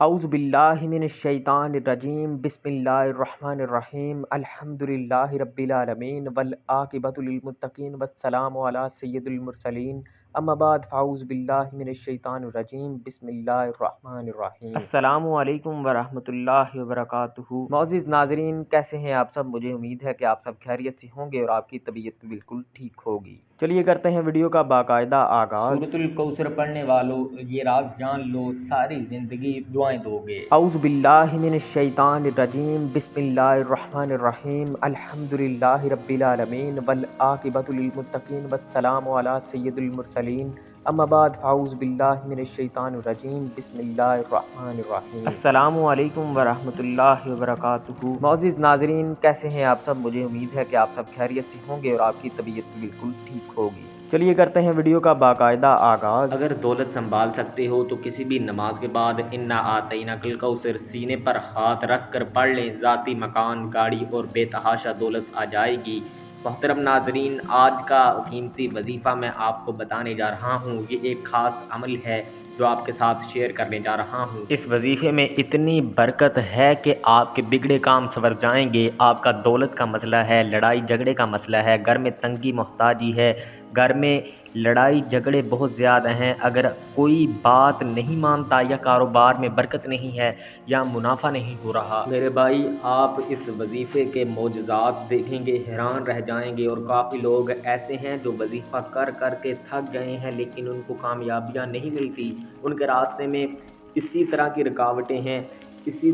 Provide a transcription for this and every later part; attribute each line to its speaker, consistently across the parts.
Speaker 1: अऊज़ुबिल्लाहिमिनश्शैतानिर्रजीम बिस्मिल्लाहिर्रहमानिर्रहीम अल्हम्दुलिल्लाहि रब्बिल आलमीन वल आक़िबतु लिलमुत्तक़ीन वस्सलामु अला सय्यिदिल मुरसलीन अम्मा बाद फ़अऊज़ुबिल्लाहि मिनश्शैतानिर्रजीम बिस्मिल्लाहिर्रहमानिर्रहीम। अस्सलामु अलैकुम वरहमतुल्लाहि वबरकातुहू। मौज़िज़ नाज़रीन, कैसे हैं आप सब? मुझे उम्मीद है कि आप सब खैरियत से होंगे और आपकी तबीयत भी बिल्कुल ठीक होगी। चलिए करते हैं वीडियो का बाकायदा आगाज़।
Speaker 2: सूरतुल कौसर पढ़ने वालों, ये राज जान लो, सारी ज़िंदगी दुआएं दोगे।
Speaker 1: अऊज़ुबिल्लाहि मिनश्शैतानिर्रजीम बिस्मिल्लाहिर्रहमानिर्रहीम अल्हम्दुलिल्लाहि रब्बिल आलमीन वल आक़िबतु लिलमुत्तक़ीन वस्सलामु अला सय्यिदिल मुरसलीन अम्मा बाद फ़अऊज़ुबिल्लाहि मिनश्शैतानिर्रजीम बिस्मिल्लाहिर्रहमानिर्रहीम। अस्सलामु अलैकुम वरहमतुल्लाहि वबरकातुहू। मौज़िज़ नाज़रीन, कैसे हैं आप सब? मुझे उम्मीद है कि आप सब खैरियत से होंगे और आपकी तबीयत भी बिल्कुल ठीक होगी। चलिए करते हैं वीडियो का बाकायदा आगाज़।
Speaker 2: अगर दौलत संभाल सकते हो तो किसी भी नमाज के बाद इन्ना आतैना कल कौसर सीने पर हाथ रख कर पढ़ लें। ज़ाती मकान, गाड़ी और बेतहाशा दौलत आ जाएगी। मोहतरम नाजरीन, आज का कीमती वजीफ़ा मैं आपको बताने जा रहा हूँ। ये एक ख़ास अमल है जो आपके साथ शेयर करने जा रहा हूँ।
Speaker 1: इस वजीफ़े में इतनी बरकत है कि आपके बिगड़े काम संवर जाएंगे। आपका दौलत का मसला है, लड़ाई झगड़े का मसला है, घर में तंगी मोहताजी है, घर में लड़ाई झगड़े बहुत ज़्यादा हैं, अगर कोई बात नहीं मानता या कारोबार में बरकत नहीं है या मुनाफा नहीं हो रहा,
Speaker 2: मेरे भाई, आप इस वजीफ़े के मौजज़ात देखेंगे, हैरान रह जाएंगे। और काफ़ी लोग ऐसे हैं जो वजीफ़ा कर कर के थक गए हैं, लेकिन उनको कामयाबियाँ नहीं मिलती। उनके रास्ते में इसी तरह की रुकावटें हैं, किसी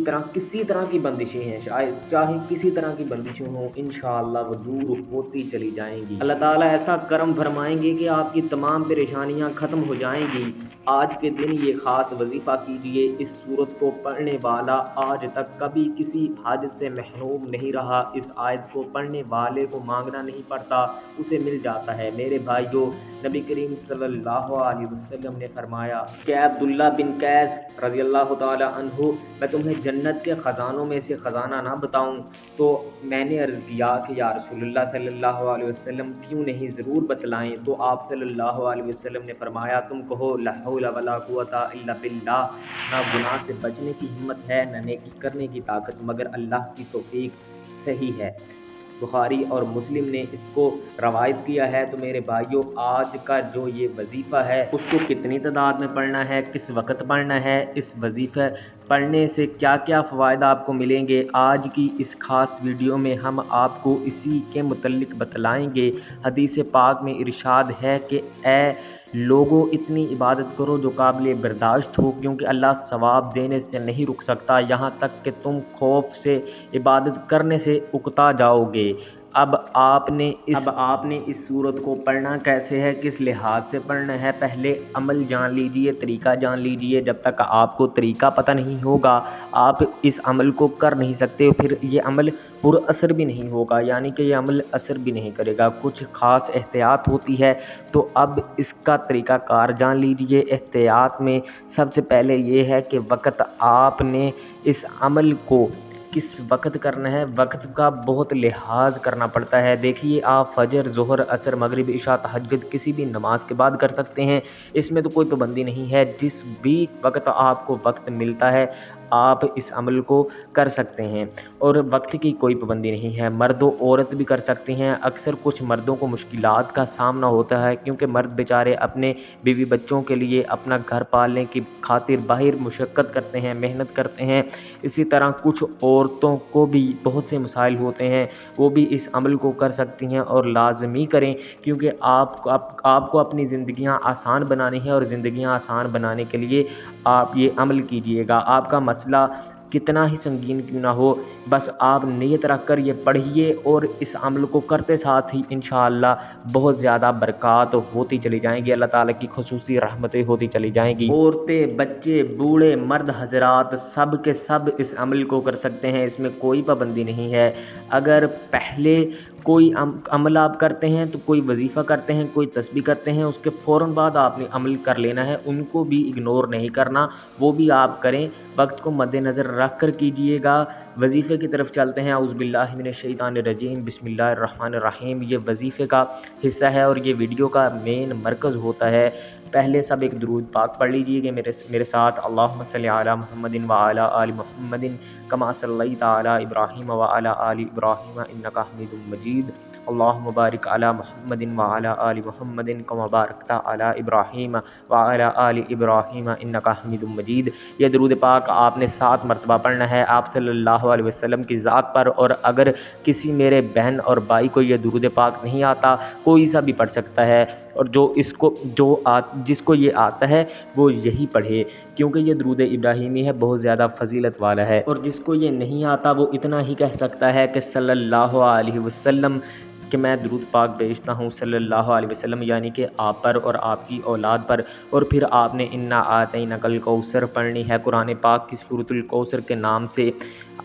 Speaker 2: तरह की बंदिशें हैं। शायद चाहे किसी तरह की बंदिशें हों, इंशाअल्लाह वो दूर होती चली जाएंगी। अल्लाह ताला ऐसा करम फरमाएंगे कि आपकी तमाम परेशानियां ख़त्म हो जाएंगी। आज के दिन ये ख़ास वजीफ़ा कीजिए। इस सूरत को पढ़ने वाला आज तक कभी किसी हाजत से महरूम नहीं रहा। इस आयत को पढ़ने वाले को मांगना नहीं पड़ता, उसे मिल जाता है। मेरे भाइयों, नबी करीम सल्लल्लाहु अलैहि वसल्लम ने फरमाया कि अब्दुल्ला बिन कैस रज़ियल्लाहु ताला अन्हु, मैं तुम्हें जन्नत के ख़जानों में से ख़जाना ना बताऊं? तो मैंने अर्ज़ किया कि या रसूलुल्लाह सल्लल्लाहु अलैहि वसल्लम, क्यों नहीं, ज़रूर बतलाएं। तो आप सल्लल्लाहु अलैहि वसल्लम ने फरमाया, तुम कहो ला हौला वला कुव्वता इल्ला बिल्लाह, ना गुनाह से बचने की हिम्मत है, ना नेकी करने की ताकत, मगर अल्लाह की तौफीक सही है। बुखारी और मुस्लिम ने इसको रवायत किया है। तो मेरे भाइयों, आज का जो ये वजीफ़ा है उसको कितनी तादाद में पढ़ना है, किस वक्त पढ़ना है, इस वजीफ़े पढ़ने से क्या क्या फ़वायदा आपको मिलेंगे, आज की इस ख़ास वीडियो में हम आपको इसी के मुतल्लिक बतलाएंगे। हदीस पाक में इरशाद है कि ए लोगों, इतनी इबादत करो जो काबिल बर्दाश्त हो, क्योंकि अल्लाह सवाब देने से नहीं रुक सकता, यहाँ तक कि तुम खौफ से इबादत करने से उकता जाओगे। अब आपने इस सूरत को पढ़ना कैसे है, किस लिहाज से पढ़ना है, पहले अमल जान लीजिए, तरीका जान लीजिए। जब तक आपको तरीका पता नहीं होगा, आप इस अमल को कर नहीं सकते, फिर ये अमल पुरअसर भी नहीं होगा, यानी कि ये अमल असर भी नहीं करेगा। कुछ ख़ास एहतियात होती है, तो अब इसका तरीका कार जान लीजिए। एहतियात में सबसे पहले ये है कि वक़्त आपने इस अमल को किस वक्त करना है, वक्त का बहुत लिहाज करना पड़ता है। देखिए, आप फजर, ज़ोहर, असर, मगरिब, इशा, तहज्जुद किसी भी नमाज के बाद कर सकते हैं, इसमें तो कोई पाबंदी नहीं है। जिस भी वक्त आपको वक्त मिलता है आप इस अमल को कर सकते हैं और वक्त की कोई पाबंदी नहीं है। मर्द और औरत भी कर सकते हैं। अक्सर कुछ मर्दों को मुश्किलात का सामना होता है, क्योंकि मर्द बेचारे अपने बीवी बच्चों के लिए, अपना घर पालने की खातिर बाहर मुशक्क़त करते हैं, मेहनत करते हैं। इसी तरह कुछ औरतों को भी बहुत से मसाइल होते हैं, वो भी इस अमल को कर सकती हैं और लाजमी करें, क्योंकि आपको अपनी ज़िंदगियां आसान बनानी है और ज़िंदगियां आसान बनाने के लिए आप ये अमल कीजिएगा। आपका मसला कितना ही संगीन क्यों ना हो, बस आप नियत रख कर ये पढ़िए और इस अमल को करते साथ ही इंशाअल्लाह बहुत ज़्यादा बरक़ात होती चली जाएंगी, अल्लाह ताला की खुसूसी रहमतें होती चली जाएंगी। औरतें, बच्चे, बूढ़े, मर्द हजरात सब के सब इस अमल को कर सकते हैं, इसमें कोई पाबंदी नहीं है। अगर पहले कोई अमल आप करते हैं तो कोई वजीफ़ा करते हैं, कोई तस्बीह करते हैं, उसके फ़ौरन बाद आपने अमल कर लेना है, उनको भी इग्नोर नहीं करना, वो भी आप करें। वक्त को मद्देनज़र रख कर कीजिएगा, وظیفے کی طرف چلتے ہیں۔ اعوذ باللہ من الشیطان الرجیم، بسم اللہ الرحمن الرحیم۔ یہ وظیفے کا حصہ ہے اور یہ ویڈیو کا مین مرکز ہوتا ہے۔ پہلے سب ایک درود پاک پڑھ لیجئے کہ میرے ساتھ، اللہم صلی علی محمد وعلی آل محمد کما صلیت علی ابراہیم وعلی آل ابراہیم انک حمید مجید، اللہم بارک علی محمد وعلی آل محمد کما بارکت علی ابراہیم وعلی آل ابراہیم انک حمید مجید۔ یہ درود پاک آپ نے 7 مرتبہ پڑھنا ہے آپ صلی اللہ علیہ وسلم کی ذات پر، اور اگر کسی میرے بہن اور بھائی کو یہ درود پاک نہیں آتا، کوئی سا بھی پڑھ سکتا ہے، اور جس کو یہ آتا ہے وہ یہی پڑھے، کیونکہ یہ درود ابراہیمی ہے، بہت زیادہ فضیلت والا ہے۔ اور جس کو یہ نہیں آتا وہ اتنا ہی کہہ سکتا ہے کہ صلی اللہ علیہ وسلم، کہ میں درود پاک بھیجتا ہوں صلی اللہ علیہ وسلم، یعنی کہ آپ پر اور آپ کی اولاد پر۔ اور پھر آپ نے انا اعطیناک الکوثر پڑھنی ہے، قرآن پاک کی سورۃ الکوثر کے نام سے،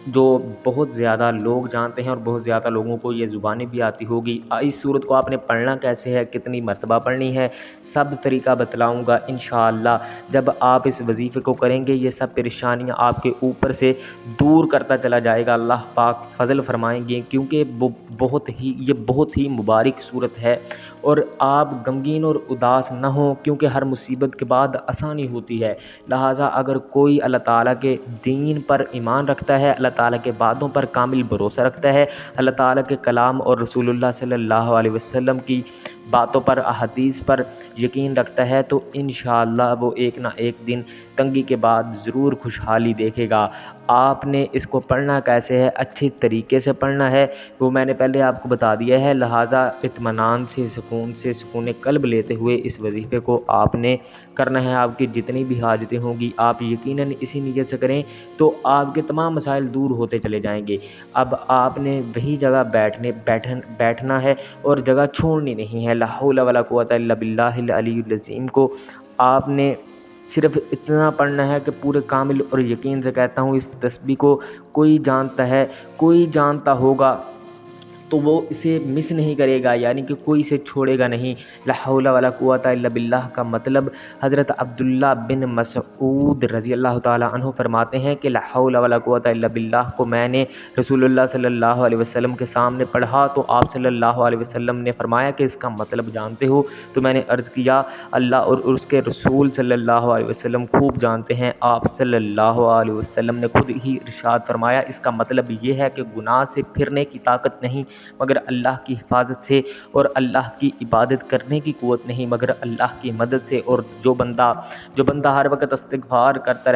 Speaker 2: جو بہت زیادہ لوگ جانتے ہیں اور بہت زیادہ لوگوں کو یہ زبانیں بھی آتی ہوگی۔ اس صورت کو آپ نے پڑھنا کیسے ہے، کتنی مرتبہ پڑھنی ہے، سب طریقہ بتلاؤں گا انشاءاللہ۔ جب آپ اس وظیفے کو کریں گے، یہ سب پریشانیاں آپ کے اوپر سے دور کرتا چلا جائے گا، اللہ پاک فضل فرمائیں گے، کیونکہ یہ بہت ہی مبارک صورت ہے۔ اور آپ غمگین اور اداس نہ ہوں، کیونکہ ہر مصیبت کے بعد آسانی ہوتی ہے، لہٰذا اگر کوئی اللہ تعالیٰ کے دین پر ایمان رکھتا ہے، اللہ تعالیٰ کے وعدوں پر کامل بھروسہ رکھتا ہے، اللہ تعالیٰ کے کلام اور رسول اللہ صلی اللہ علیہ وسلم کی باتوں پر، احادیث پر یقین رکھتا ہے، تو انشاءاللہ وہ ایک نہ ایک دن تنگی کے بعد ضرور خوشحالی دیکھے گا۔ آپ نے اس کو پڑھنا کیسے ہے، اچھے طریقے سے پڑھنا ہے، وہ میں نے پہلے آپ کو بتا دیا ہے، لہٰذا اطمینان سے، سکون قلب لیتے ہوئے اس وظیفے کو آپ نے کرنا ہے۔ آپ کی جتنی بھی حاجتیں ہوں گی، آپ یقیناً اسی نیت سے کریں تو آپ کے تمام مسائل دور ہوتے چلے جائیں گے۔ اب آپ نے وہی جگہ بیٹھنا ہے اور جگہ چھوڑنی نہیں ہے۔ لا حول ولا قوت الا باللہ العلی العظیم کو آپ نے صرف اتنا پڑھنا ہے کہ پورے کامل اور یقین سے کہتا ہوں، اس تسبیح کو کوئی جانتا ہے، کوئی جانتا ہوگا تو وہ اسے مس نہیں کرے گا، یعنی کہ کوئی اسے چھوڑے گا نہیں۔ لا حول ولا قوت الا باللہ کا مطلب حضرت عبداللہ بن مسعود رضی اللہ تعالیٰ عنہ فرماتے ہیں کہ لا حول ولا قوت الا باللہ کو میں نے رسول اللہ صلی اللہ علیہ وسلم کے سامنے پڑھا تو آپ صلی اللہ علیہ وسلم نے فرمایا کہ اس کا مطلب جانتے ہو؟ تو میں نے عرض کیا اللہ اور اس کے رسول صلی اللہ علیہ وسلم خوب جانتے ہیں۔ آپ صلی اللہ علیہ وسلم نے خود ہی ارشاد فرمایا اس کا مطلب یہ ہے کہ گناہ سے پھرنے کی طاقت نہیں مگر اللہ کی حفاظت سے، اور اللہ کی عبادت کرنے کی قوت نہیں مگر اللہ کی مدد سے، اور جو بندہ ہر وقت استغفار کرتا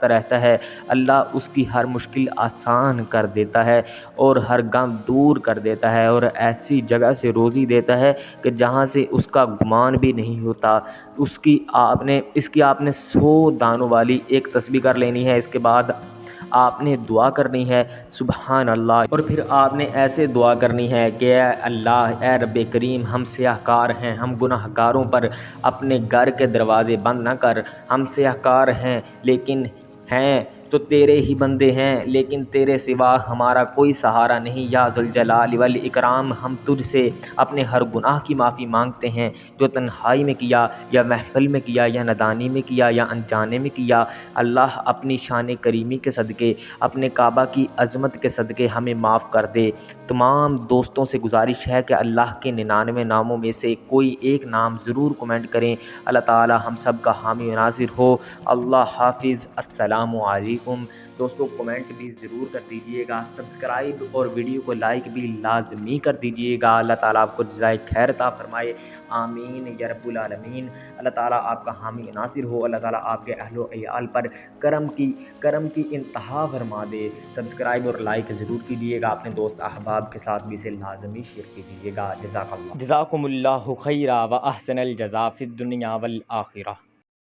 Speaker 2: رہتا ہے اللہ اس کی ہر مشکل آسان کر دیتا ہے اور ہر غم دور کر دیتا ہے، اور ایسی جگہ سے روزی دیتا ہے کہ جہاں سے اس کا گمان بھی نہیں ہوتا۔ اس کی آپ نے 100 دانوں والی ایک تسبیح کر لینی ہے، اس کے بعد آپ نے دعا کرنی ہے سبحان اللہ، اور پھر آپ نے ایسے دعا کرنی ہے کہ اے اللہ، اے رب کریم، ہم سیاہ کار ہیں، ہم گناہ گاروں پر اپنے گھر کے دروازے بند نہ کر، ہم سیاہ کار ہیں لیکن ہیں تو تیرے ہی بندے ہیں، لیکن تیرے سوا ہمارا کوئی سہارا نہیں، یا ذوالجلال والاکرام، ہم تجھ سے اپنے ہر گناہ کی معافی مانگتے ہیں، جو تنہائی میں کیا یا محفل میں کیا یا نادانی میں کیا یا انجانے میں کیا، اللہ اپنی شان کریمی کے صدقے، اپنے کعبہ کی عظمت کے صدقے ہمیں معاف کر دے۔ تمام دوستوں سے گزارش ہے کہ اللہ کے 99 ناموں میں سے کوئی ایک نام ضرور کمنٹ کریں، اللہ تعالی ہم سب کا حامی و ناصر ہو۔ اللہ حافظ، السلام علیکم۔ دوستوں کمنٹ بھی ضرور کر دیجئے گا، سبسکرائب اور ویڈیو کو لائک بھی لازمی کر دیجئے گا۔ اللہ تعالیٰ آپ کو جزائے خیر عطا فرمائے، آمین یا رب العالمین۔ اللہ تعالیٰ آپ کا حامی ناصر ہو، اللہ تعالیٰ آپ کے اہل و عیال پر کرم کی انتہا فرما دے۔ سبسکرائب اور لائک ضرور کیجیے گا، اپنے دوست احباب کے ساتھ بھی اسے لازمی شیئر کیجیے گا۔ جزاکم اللہ خیرا و احسن الجزاء فی الدنیا والآخرہ۔